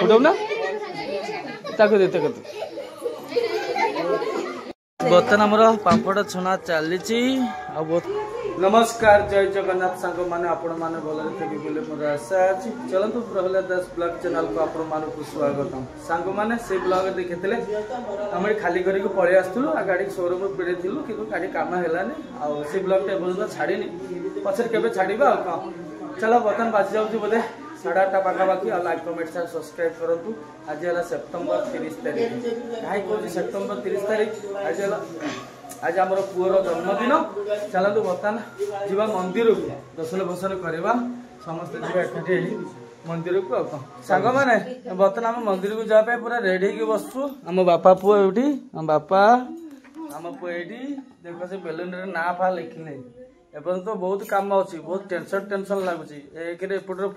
उठाऊ ना ताको दे बर्तन आमर पापड़ छना चली। नमस्कार जय जगन्नाथ सांग मैंने आपण मैंने भलरे थे बोले मोर आशा अच्छी। चलतु प्रहलाद दास ब्लॉग चैनल को आपण मानक स्वागतम। सांग मैंने से ब्लॉग देखते आम खाली करके पलि आसलु गाड़ी शोरूम बेड़े थी कि गाड़ी कम है से ब्लॉग एपर्तन छाड़ी पचर के छाड़ा कौन। चलो बर्तन बाजी जाऊँ बोधे 8:30 पाखापाखि लाइक कमेंट शेयर सब्सक्राइब करूँ। आज है सेप्टेम्बर 30 तारीख कहीं कौन सेप्टेम्बर 30 तारीख आज आम पुअर जन्मदिन। चलतु बर्तमान जा मंदिर को दर्शन फर्शन करवा समस्त एकाठी मंदिर को सांग मैंने बर्तमान आम मंदिर को जावाई पूरा रेडी हो बसु। आम बापा पुआ ये आम बापा आम पुआ ये देख से बेलून ना फा लिखिले एपन तो बहुत काम अच्छी बहुत टेंशन लगुच। एक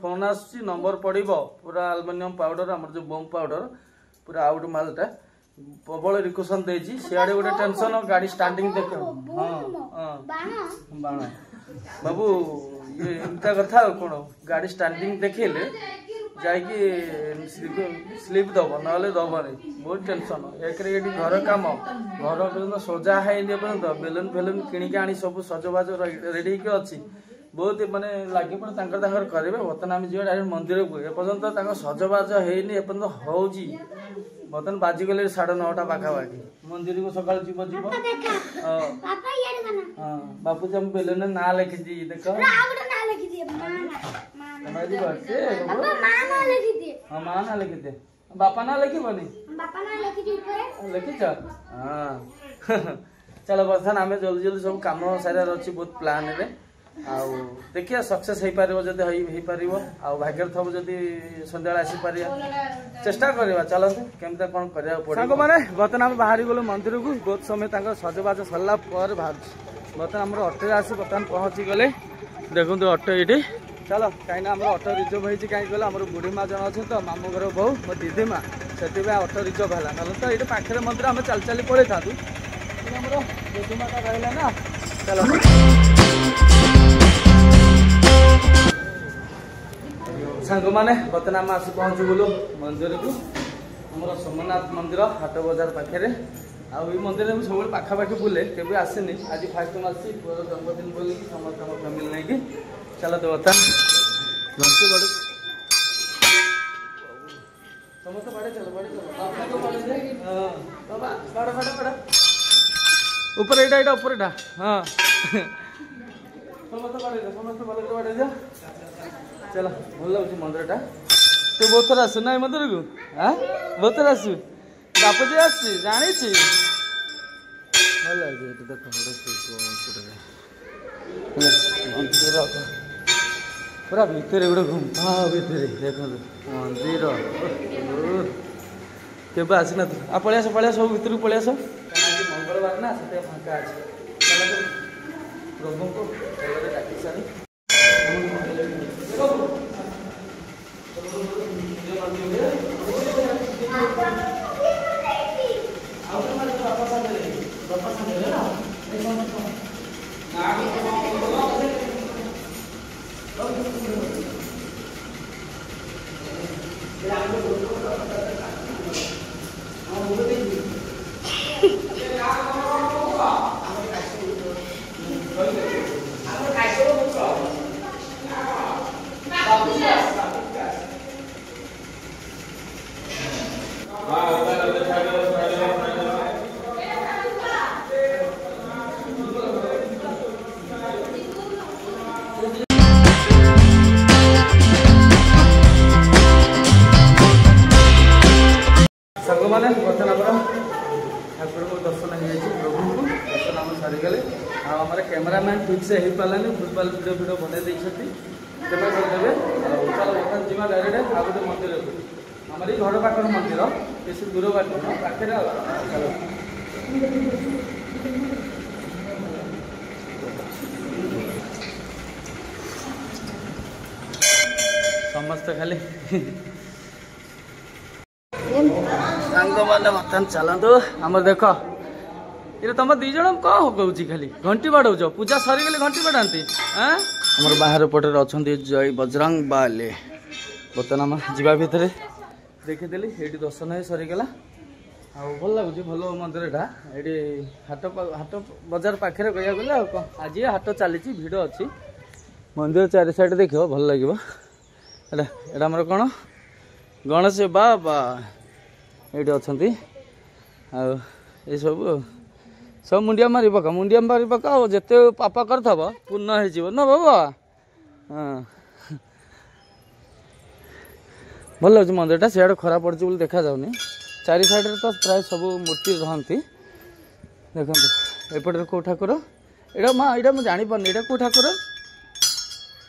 फोन आसूँ नंबर पड़ो पूरा आलुमिनियम पाउडर आम जो बम पाउडर पूरा आउट मालटा प्रबल रिक्वेशन देजी सियाड़े गोटे टेंशन गाड़ी स्टार्टिंग देख बाण बाबू ये एमता कथा कौन गाड़ी स्टार्टिंग देखले जाकि स्लीप दब ना दबनी बहुत टेंशन। एक घर काम घर पर्यटन सजा है पर्यटन बेलून फेलून किणिक आनी सब सजबाज रेडी अच्छी बहुत माने लगे करेंगे। बर्तमान आम जी डायरेक्ट मंदिर को एपर्तन सजबाज होनी एपर्तन हो बर्तमान बाजिगले 9:30 पाखापाखि मंदिर को सका जीव जीव बापू जी बेलून ना लिखी देख माँ ना लिखी दे बापा ना लिखबनी लिखिच हाँ। चलो बर्तमान आम जल्दी जल्दी सब कम सारार अच्छी बहुत प्लान रे देखिए सक्सेस हो पार जब हो भाग्य थब जब सन्ध्या आसीपर चेष्टा करवा। चलते केमता कौन करा मैंने बर्तमान आम बाहरी गलु मंदिर को बहुत समय सजबाज सरला बर्तमान आम अटो आसी बर्तमान पहुँची गले देखो अटो ये चलो कहीं अटो रिजर्व हो कहीं गला बुढ़ी माँ जन अच्छे तो मामू घर बहु मो दीदी माँ से अटो रिजर्व है ना तो ये पाखे मंदिर आम चल चली पड़े था दीदी माता रहा ना। चलो सांग मैंने बर्तमान आम आसी पहुँचु गलु मंदिर को आम सोमनाथ मंदिर हाट बजार पाखे आई मंदिर सब पाखापाखि बुले केवे आसनी आज फास्ट टाइम आसी पुअर जन्मदिन बोल समस्त फैमिली नहीं कि चलो तो बर्तमान समस्त पड़े चलो ऊपर एटा ऊपर एटा हाँ समस्त पड़े जा। चलो भल लगे मंदिर टा तू बहुत थर आसु ना मंदिर को हाँ बहुत थर आसु बापू जी आसी जानी भल लगे देख मंदिर पूरा भितर गोटे गुंफा भितर देख मंदिर के आसी ना पलि आस सब भितर को पलि आस मंगलवार ना से फाँका अच्छे प्रभु को डाक सारी मैंने बर्तमान ठाकुर को दर्शन हो प्रभु को दर्शन आम सारीगले आम कैमेरामैन ठीक से हो पारानी फुटबॉल वीडियो बन देते चलो बर्तमान जी डायरेक्ट आ गए मंदिर को आम घर पाखर मंदिर बेस दूर बाट पाखे चलो समस्त खाली सांग मैंने बर्तमान चलतु आम देख ये तुम दी जन कौन कौच खाली घंटी बाड़ौच पूजा सरीगले घंटी बाड़ाती आम बाहर पटे अच्छा जय बजरंग बाले बर्तमान आम जा भितर देखीदेली ये दर्शन ही सरीगला भल लगुच भल मंदिरटा ये हाट हाट बजार पाखे कह गले आज हाट चली भिड़ अच्छी मंदिर चारि साइड देख भल लगे एटा आमर कौन गणेश बाबा ये अच्छा ये सब मुंडिया मारी पका जिते पापा करथब पूर्ण हो न बाबा हाँ भल लगे मंदिरटा सियाड़ खरा पड़ी बोली देखा जाऊनी चारि साइड तो प्राय सब मूर्ति रहती देखो एपटे कौ ठाकुर एटा माँ यहाँ मुझे जापार यहाँ कौ ठाकुर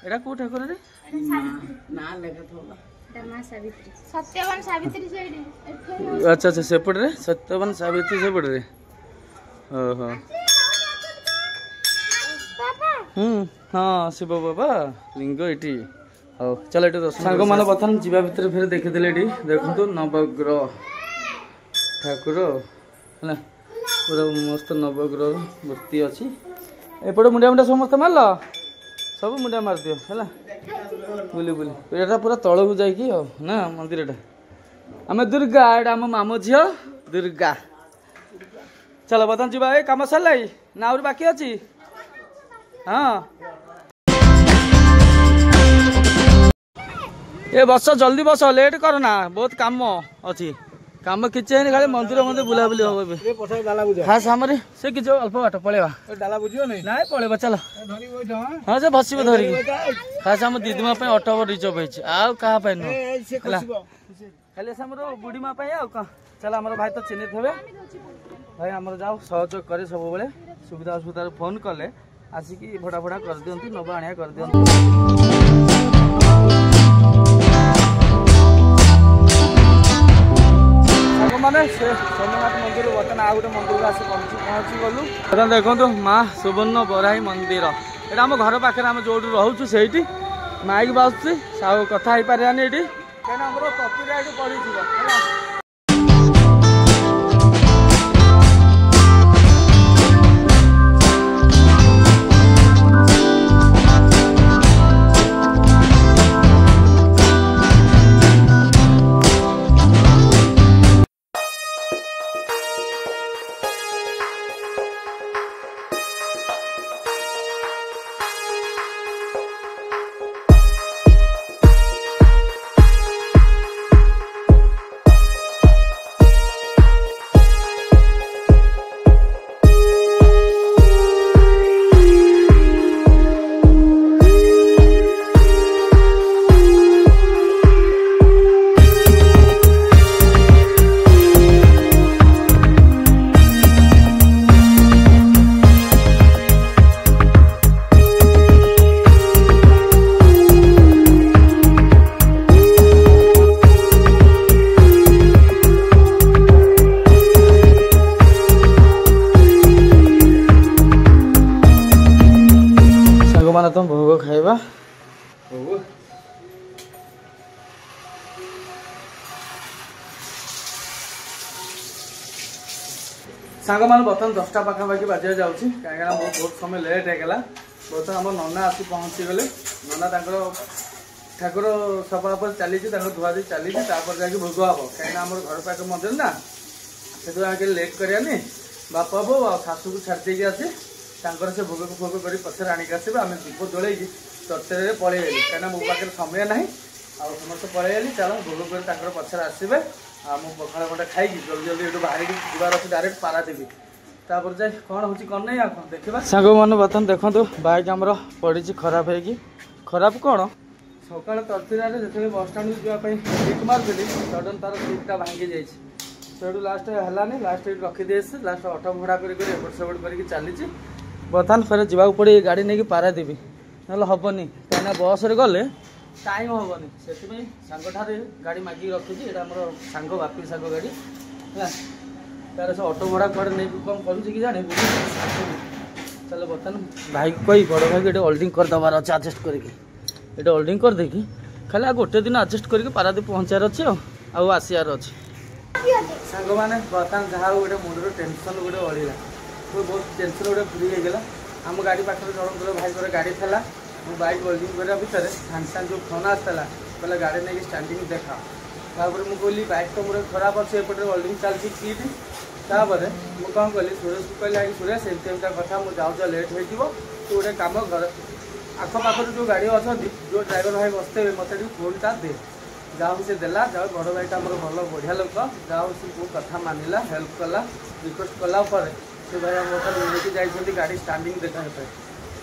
एटा कौ ठाकुर रे अच्छा अच्छा सेपटे सत्यवान सावित्री सेपटे ओहो हाँ शिव बाबा लिंग ये हाँ चल ये दर्शन सांग मैंने बर्तमान जा भितर फिर देखीदे ये देखो नवग्रह ठाकुर है पूरा मस्त नवग्रह मूर्ति अच्छी एपटे मुंडिया मुंडिया समस्त मारल सब मुंडिया मार दियो है बुली बुली यहाँ पूरा तलू जा ना मंदिर आम दुर्गा एटा आम मामू झील दुर्गा चलो बर्तमान जी कम सरला ना आहुरी बाकी अच्छी हाँ ये बस जल्दी बस लेट करना बहुत काम अच्छी काम किसी है खाली मंदिर मंदिर बुलाबुली हम खास आम से किसी अल्प बाट पलैया ना पलैया चल हाँ से बस धरिकी खास आम दीदी माँ ऑटो रिजर्व होती आउ क्या खाली आमर बुढ़ी माँ चल आम भाई तो चिन्हित हे भाई आमर जाओ सहयोग करे सब बेले सुविधा असुविधा फोन कले आसिकी भड़ा भड़ा कर दियंती नबा आनिया कर दियंती मैंने सोमनाथ मंदिर बर्तमान आ गए मंदिर आस पहुँची गलु बर्तमान देखो माँ सुवर्ण बराही मंदिर यहाँ आम घर पाखे आम जो रोचु से माइक बाजु कथा हो पारानी ये कहीं आम कॉपीराइट पड़ी तुम भोग खाइबा भोग सांग मान बर्तमान 10टा पाखापाखि बाजा जाऊँगी कहीं बहुत समय लेट होगा बर्तमान आम नना आसी पहुँची गले नना ठाकुर सफा चली धुआधुई चली जाकि भोग हम कहीं आम घर पाख मंदिर ना से लेट करानी बापा बो शाशु को छाड़ी आसी से भोग फोग कर पचर आणिक आसबे आम दीप जोड़े तरतरे पलि कहीं मो पाखे समय ना समस्त पलि चल भोग कर पचर आसबे मुझे पखाड़ खंडे खाई जल्दी जल्दी ये बाहर जीवार अच्छे डायरेक्ट पारादीप तापर जाए कौन हो नहीं देखा सांग मैंने बर्तमान देखो बैग आमर पड़ी खराब होगी खराब कौन सका तरतरा जो बस स्टाण जावाई सीट मार्ली सडन तार सीटा भांगी जाए सेठू लास्ट है लास्ट रखीदे लास्ट अटो भड़ा करपट सेपट कर चली बर्तमान फेर जावाक पड़े गाड़ी नहीं पारादीप ना हेनी कहीं बस गले टाइम हेनी से सांगठार गाड़ी मागिक रखी यहाँ आम सांग बापी सांग गाड़ी है तार से अटो भड़ा कड़े नहीं कौन करुँच कि जाने चलो बर्तमान भाई कही बड़ भाई ये होल्डिंग करदेवार अच्छे आडजस्ट करके ये होल्डिंग कर देकी खाली आ गोटे दिन आडजस्ट करके पारादीप पहुँचार अच्छे आसियार अच्छे सांग मैंने बर्तमान जहाँ गोटे मुंडर टेनसन गोटे बढ़ला बहुत टेंशन गोटे फ्री होगा आम गाड़ी पाखे जन भाई गाड़ी था मो बैक वेल्डिंग करने भितर सागे सागे जो फोन आसाला कहला गाड़ी नहीं स्टार्टिंग देखा तापर मुझे कहली बैक तो मोर खराब अच्छे एपटे वेल्डिंग चलती किट तापर मुझे कौन कली सुरेश को कहली आई सुरेश एमती कथा मुझे जाऊँ लेट हो तू गोटे कम घर आखपाखर जो गाड़ी अच्छा जो ड्राइवर भाई बसते मत फोनटा दे जाऊ से देला जाओ बड़ भाईटा मोर भल बढ़िया लोक जाऊ से को कथा मानिला हेल्प कला रिक्वेस्ट कला से भाई मोटर लेके जाइए गाड़ी स्टार्टिंग देखा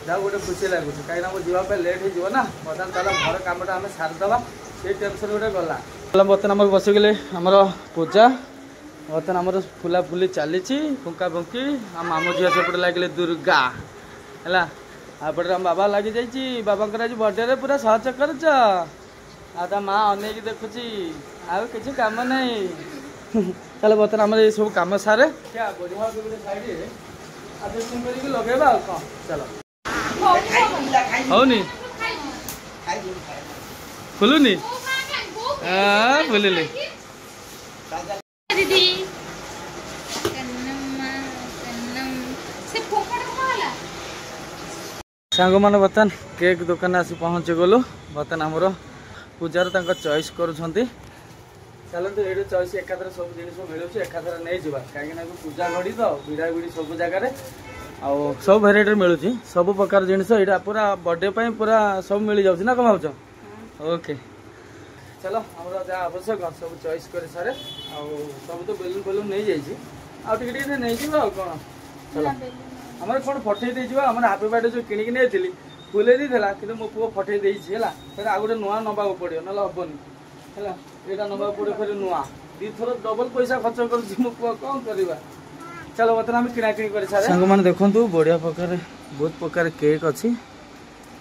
जाओ गोटे खुशी लगुच कहीं मो जावाई लेट हो ना बर्तमान चल घर कमटा आम सारिदे से टेंशन गोटे गला बर्तमान आम बसिगले आमर पूजा बर्तमान आमर फुला फुली चली फुंका फुंकी आम आम झील सेपटे लगे दुर्गा है आपटे आम बाबा लगी जाइए बाबा आज बर्थडे पूरा सहज कर माँ अनेक देखुची आउ किसी कम नहीं चल बर्तमान आम ये सब कम सारे क्या बढ़िया साइड लगेगा कौन चलो हौनी फुलुनी फुलिली सांग मैंने बर्तमान केक दुकान आसी पहुँची गलु बर्तमान आमर पूजार चॉइस करुँच चलते ये चॉइस एकाथर सब जिन मिलूँ एकाथर नहीं जावा कहीं पूजा घड़ी तो भिड़ा भिड़ी सब जगह आउ सब भेराइट मिलूँ सब प्रकार जिन पूरा बर्थडे पूरा सब मिल जाऊँ ना कम भाव ओके चलो आम जहाँ आवश्यक सब चॉइस कर सारे सब तो बेलून बेलून नहीं जाइए आगे नहीं जावा कौन चलो आम कौन पठे देव आम हापी बर्थडे जो किणिकी नहीं फुले देला कि मो पुओ पठे फिर आ गए नुआ नवा पड़ो ना हेनी है यहाँ नवा पड़े फिर नुआ दी थर डबल पैसा खर्च कर मो पुओ कौन करवा चलो बर्तमान आम किणाकिणी कर सांग मैंने देखूँ बढ़िया प्रकार बहुत प्रकार केक अच्छी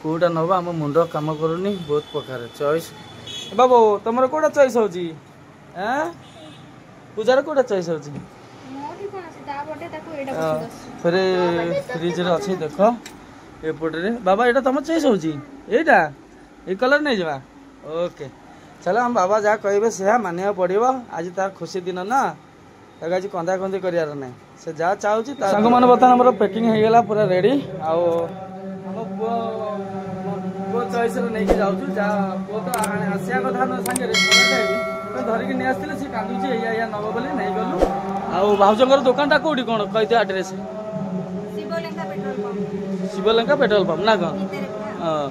कौटा नवा आम मुंड कम करूनी बहुत प्रकार चॉइस बाबू तुम कौटा चॉइस हो पूजार कौटा चॉइस हो फिर फ्रिज अच्छी देख एपटे बाबा यहाँ तुम चॉइस होटा ये कलर नहीं जावा ओके चलो हम बाबा जहाँ कहे से मानिया पड़ो आज तार खुशी दिन ना आज कंधा कंधी करार ना से जहाँ चाहूँ सांग मैंने बर्तमान आम पैकिंग हो गला पूरा रेडी आम पुओ चॉइस नहीं जाऊँ पुओ तो आसिया कथा न सागे धरिकी नहीं आसते सी कांदुची या नब बोली नहीं गलु आउ भाउजर दुकानटा कौटी कौन कही आड्रेस शिवलंका पेट्रोल पंप ना कौन हाँ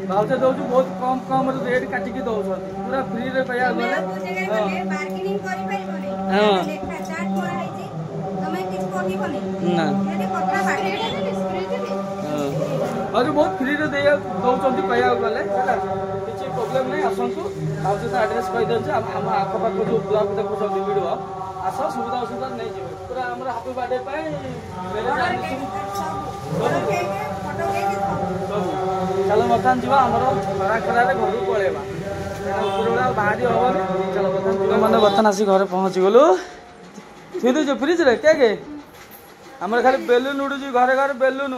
भाउज दौर बहुत कम कम रेट काटिकी दौरान पूरा फ्री रे कह बहुत फ्री रे दौरान कह गले किसी प्रोब्लेम नहीं आसतु भाउज तो आड्रेस कहीदे आम आखपाख जो ब्लॉक देखुं वीडियो आस सुविधा असुविधा नहीं जीव पूरा आम हापी बर्थडे चलो बर्तमान जी आम खरा खरार घर पलैबा बाहरी हेनी चलो बर्तमान मैंने बर्तमान आसी घर पहुँची गलु थी दे फ्रिज रे क्या आम खाली बेलुन उड़ू घरे घरे बेलुन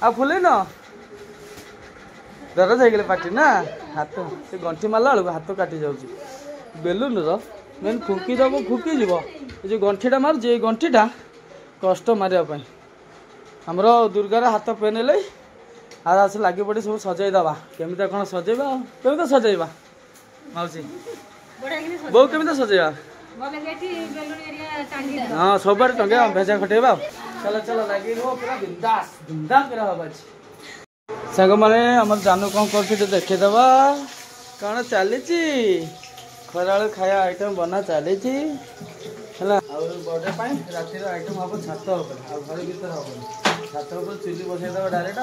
आ फुल न दरज हो पाटी ना हाथ से गंठी मारला बेलू हाथ काटी जाऊँ बेलुन मेन फुंकी दब फुकी जीव जो गंठीटा मार्च ये गंठीटा कष्ट मारे आमर दुर्गार हाथ पेनले आस लगे पड़े सब सजईदबा केमी कौन सजेबा केमी सजेबा मौसी बो केमी सजेबा हाँ सब टंगे भेजा खटेबा चलो चलो लगे पूरा बिंदास धूमधाम कर हवा सांग मैंने आम जानू कौन कर देखेदबा कौन चली खरा खाया आइटम बना चली बर्थडे रातिर आइटम हम छात घर भर हम छात चुली बसईदे डायरेक्ट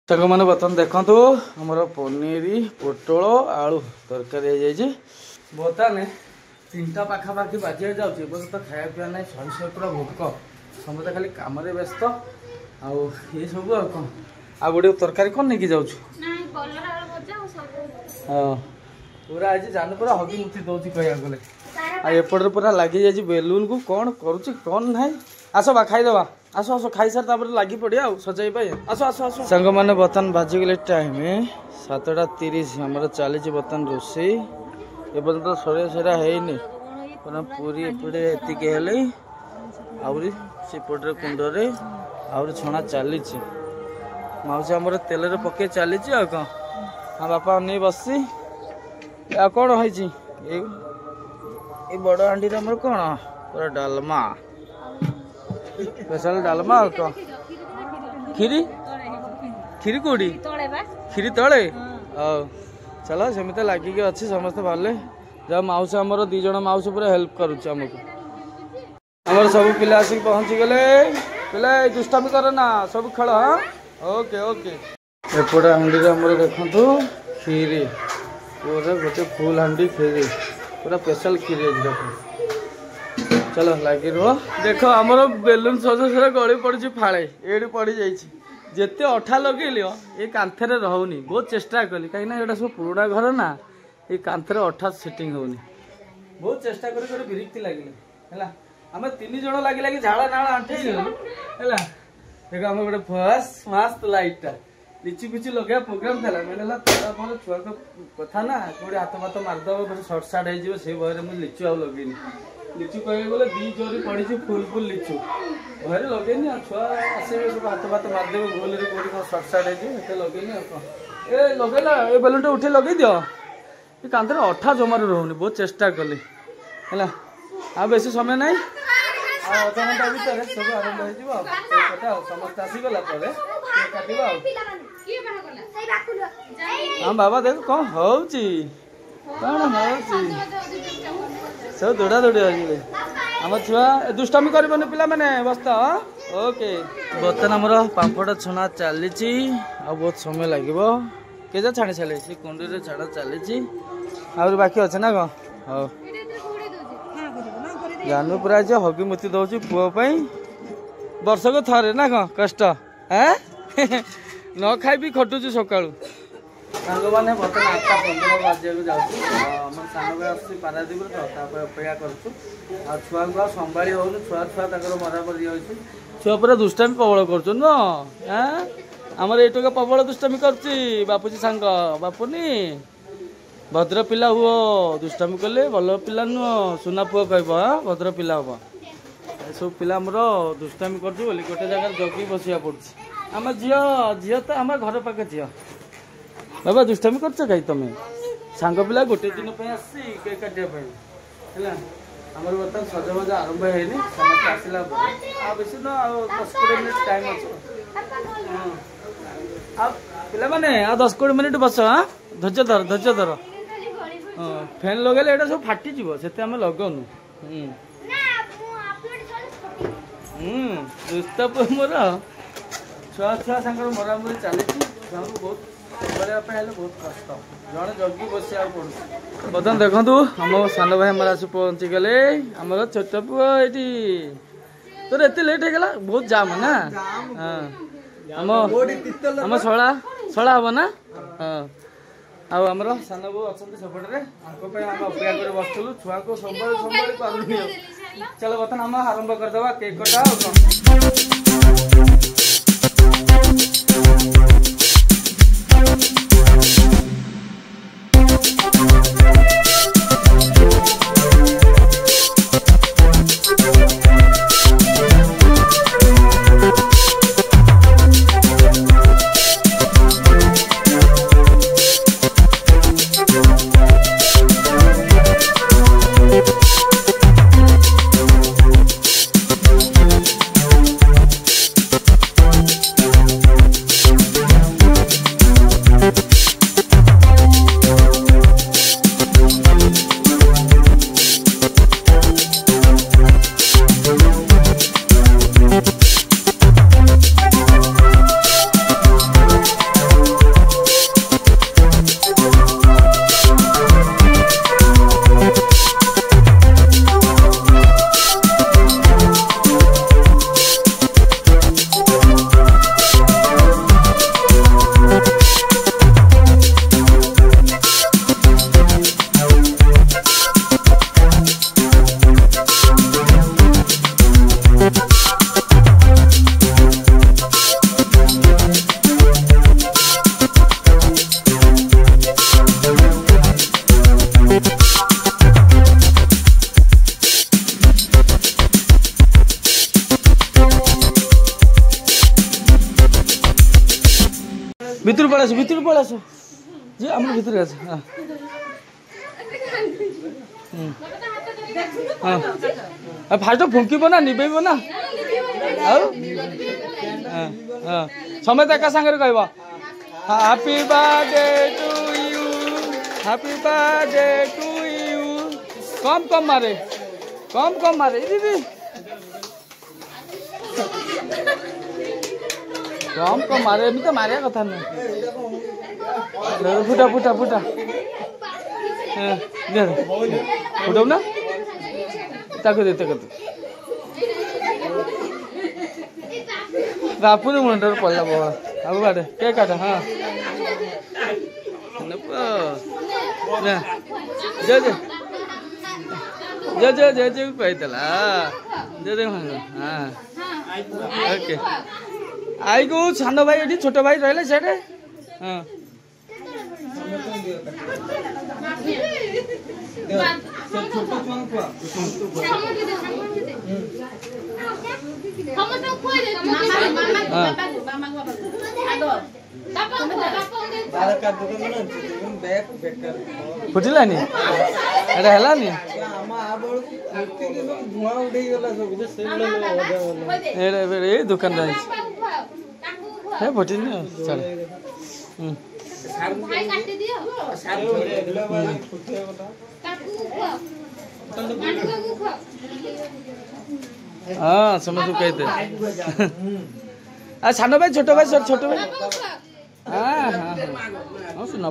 सांग मैंने बर्तमान देखु आमर पनीर पोटल आलू तरकारी हो बर्तमान 3टा पाखापाखि बाजी जाऊँगी तो खाया पीवा ना शहे पूरा भोक समस्त खाली कम व्यस्त आउ ये सब कौन आ गोटे तरकारी कौन नहीं जाऊँ हाँ पूरा आज जान पूरा हगी मुठी दौर कह गले एपटे पूरा लगी जाए बेलुन को कौन करुच्ची कौन ना आस बा खाईदबा आस आस खाई सार तापर लगी पड़िया सजाई पाई आस आस आस सांग मैंने बर्तमान बाजिगले टाइम 7:30 आमर चली बर्तमान रोषे एपर्तन सरिया सरिया है पूरी एपटे एतिक आहरी सेपटे कुंडरे आउरी छणा चली माउसी आमर तेल पके चली कौन हाँ बापा नहीं बसी आ कौन है बड़ हांडी कौन पूरा डालमा स्पेशल डालमा कौन खीरी खीरी कौटी खीरी तले चलो सेमती लगिक अच्छी समस्ते भले जब माउसी आमर दी जन माउसी पूरा हेल्प करुमको आमर सब पिला आसिक पहुँची गले पिला दुष्टामी कर ना सब खेल हाँ ओके ओके एपटे हांडी देखु खीरी पूरा गोटे फुल हांडी खीरी पूरा स्पेशल खीरी अच्छी देख चलो लगी रुह देख आमर बेलून सज गली पड़ी फाड़े ये पड़ जाते अठा लगे ये कांथरे रहुनी बहुत चेष्टा कली कहीं सब पुराना घर ना ये कांथरे अठा सेटिंग होनी बहुत चेष्टा कर बिरक्ति लगे आम 3 जन लगे लगे झाड़ा नाड़ा आंटे देख आम गोटे फर्स्ट मस्त लाइटा लिचु फिचु लगे प्रोग्राम था मैंने तोरा छुआ कथा ना कौटे हाथ फाथ मारिदेव सर्ट सार्ट हो भय मुझे लिचु आ लगेनी लिचु कह गले 2 जोरी पड़ी फुल फुल लिचु भय लगेनी छुआ आसवे सब हाथ फाथ मारिदेव गोल कौटी सर्ट सार्ट होते लगेनी ए लगेला ये बेलून उठे लगे दियो ये कांधे अठा जमार रोनी बहुत चेष्टा कली है आ बेसी समय ना अधा घंटा भितर सब आरंभ हो समस्त आसीगला हाँ बाबा देख कौन होची सब दौड़ा दौड़ी आम छुआ दुष्टामी कर पिला मैंने बस्ता ओके बर्तन आमर पापड़ छना चली बहुत समय लगे के छाणी सारे कुंडी छाड़ा चली बाकी अच्छे ना कौन हाँ जानू पूरा हगी मुति दौर पुओपाई वर्ष को थे ना कौन कष्ट न खाई भी खटुचु सका सांग मैंने बर्तमान 8:15 बाजिया जाऊँ सान भाई आस पारादीप अपेक्षा कर छुआ को संभाली हो छुआ छुआ मरामरी हो छुआ पूरा दुष्टामी प्रबल कर आमर ये प्रबल दुष्टामी कर बापूजी सांग बापुनी भद्र पिला हुओ दुष्टामी कले भल पिला नुह सुना पुआ कह भद्र पिला हम सब पिला आमर दुष्टामी कर गोटे जगह जगी बसिया पड़े आम झी तो आम घर पाखे झी बाबा दुष्टामी कर कहीं तुम सांग पिला गोटे दिन आसी केक काटापी है आमर बर्तमान सजबाज आरंभ है समस्त आसला बेस न 10-20 मिनट टाइम अच्छे मैंने 10-20 मिनट बस हाँ धैर्य धर फैन लगे ये सब फाटी से आम लगौनु दुष्ट मोर छुआ छुआ सांग मरामरी चली बहुत बहुत कष्ट जड़े जगी बस पड़ू बर्तमान देखु आम सान भाई आम आस पहुँची गले आम छोट पुओ ये तोर एत लेट होगा बहुत जाम ना आम शला हम ना हाँ आमर सान बो अच्छा सेपटे आम अपेक्षा कर बसलु छुआ को संभाली पार चलो बर्तमान आम आरंभ करदे केक कटा भितर पड़ा जी आम भितर आस फास्ट फुंकब ना निबेब ना समेत एका सांगे कह happy birthday to you happy birthday to you कम मारे दीदी कम मारे एमती तो मारिया कथा नहीं फुटा फुटाऊ ना ताको दे बापू मुंडर पड़ा बाबा अब काटे केक काट हाँ जे कहला हाँ ओके आई को सान भाई ये छोट भाई रहा से हाँ फुटिलानी एटा हेलानी ए दुकान है फुटिनी चल हाँ समझ कहते सान भाई छोट भाई छोट भाई हाँ हाँ हाँ सुन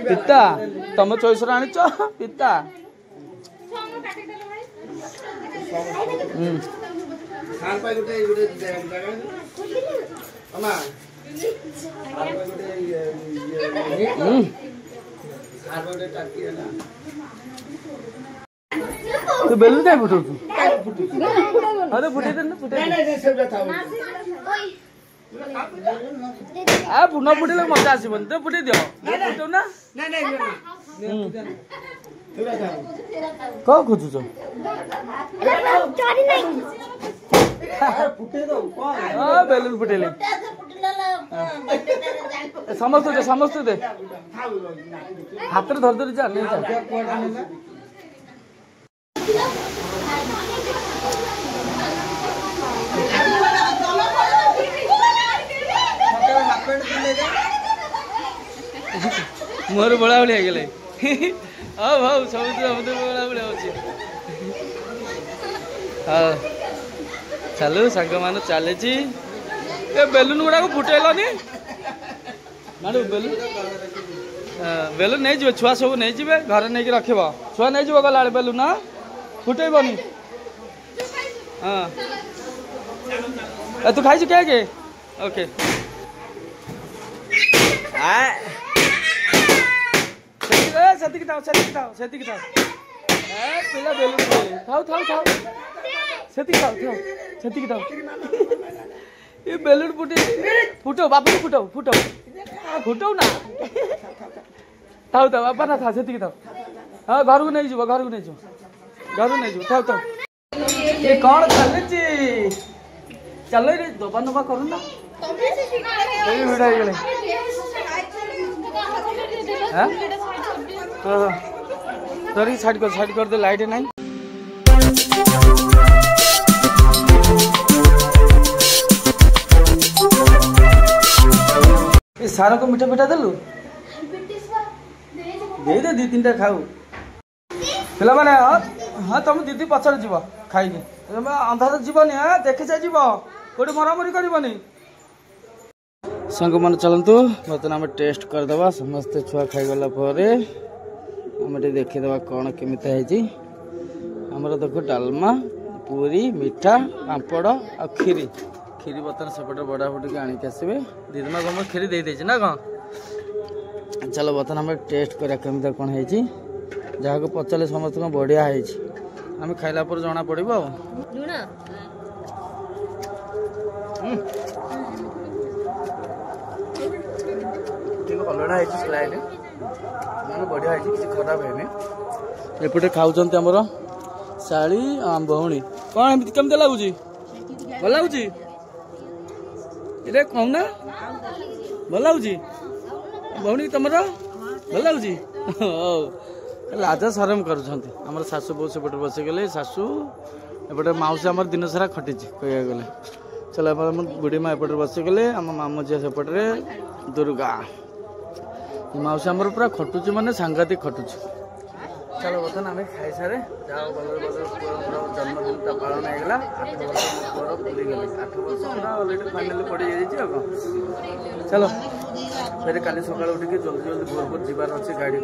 पिता तुम चॉइस आनी पिता तो बेलून क्या फुटू अरे फुटे न फुटे मजा आसबन तो फुटे दियो फुटो ना कौन खोजुच बेलून फुटेले समस्त दे हाथ धर धरी जा मोर बड़ा बड़िया गले हाँ भाव समुद्र बड़ा बड़िया अच्छे हाँ चलो सांग मान चली बेलून गुड़ा को फुटेलनी मारू बेलून बेलून नहीं जी छुआ सब नहीं जाए घर नहीं रखब छुआ नहीं जाव गला बेलून फुटेबनी हाँ तू खाई क्या के ओके पिला बेलून थाऊ ये बेलून फुटे फुटो बापू फुटाऊ ना थाऊ बापा ना था से हाँ घर को नहीं जीव थाऊ ये कौन चली चलो रे दबा नबा करू ना तोरी साइड कर दे लाइट नहीं सारा को मीठा मीठा देलु दे दे 2-3टा खाऊ पिला माने हाँ तुम दीदी पछड़ जीव खाई अंधार जीवनी हाँ देखी जा जीव कोई मरामरी करनी सांग मान चलतु बर्तमान आम टेस्ट करदे समस्ते छुआ खाईगला आम देखीदे कौन केमिता आमर देखो डालमा पूरी मीठा पापड़ आ खीरी बर्तमान सेपटे बड़ा फुटी आणिक आसबे दीदी माँ तुम खीरी दे ना कौन चलो बर्तमान आम टेस्ट करा केमिता कौन है जहाँ को पचारे समस्त बढ़िया है आम खाइला पर जना पड़ो कलड़ा है स्लाइड बढ़िया है किसी खराब है एपटे खाऊँ आमर शाली भौणी कौन एमती कमी लगुच भल लगुच ଏଇଟା କହୁନା ଭଲ ଲାଗୁଛି ଭଉଣୀ ତମର ଭଲ ଲାଗୁଛି ହଉ ଲାଜ ସରମ କରୁଛନ୍ତି ଆମର ଶାଶୁ ବୋଉ ସେପଟେ ବସିଗଲେ ଶାଶୁ ଏପଟେ ମାଉସୀ ଆମର ଦିନ ସାରା ଖଟିଛି କହିବାକୁ ଗଲେ ଚାଲ ଆମ ବୁଢ଼ୀ ମା ଏପଟେ ବସିଗଲେ ଆମ ମାମୁଁ ଝିଅ ସେପଟରେ ଦୁର୍ଗା ମାଉସୀ ଆମର ପୁରା ଖଟୁଛି ମାନେ ସାଂଘାତିକ ଖଟୁଛି ଚାଲ ବର୍ତ୍ତମାନ ଆମେ ଖାଇସାରେ ଯାହା ବଲରେ ପୁଅର ଜନ୍ମଦିନଟା ପାଳନ ହେଇଗଲା 8 ବର୍ଷ ମୋ ପୁଅର ପୁରିଗଲେ 8 ବର୍ଷ ପୁରା ଅଲରେଡ଼ି ଫାଇନାଲି ପଡ଼ିଯାଇଛି ଆଉ କ'ଣ ଚାଲ ଫେରେ କାଲି ସକାଳୁ ଉଠିକି ଜଲ୍ଦି ଭୋର ଭୋର ଯିବାର ଅଛି ଗାଡ଼ି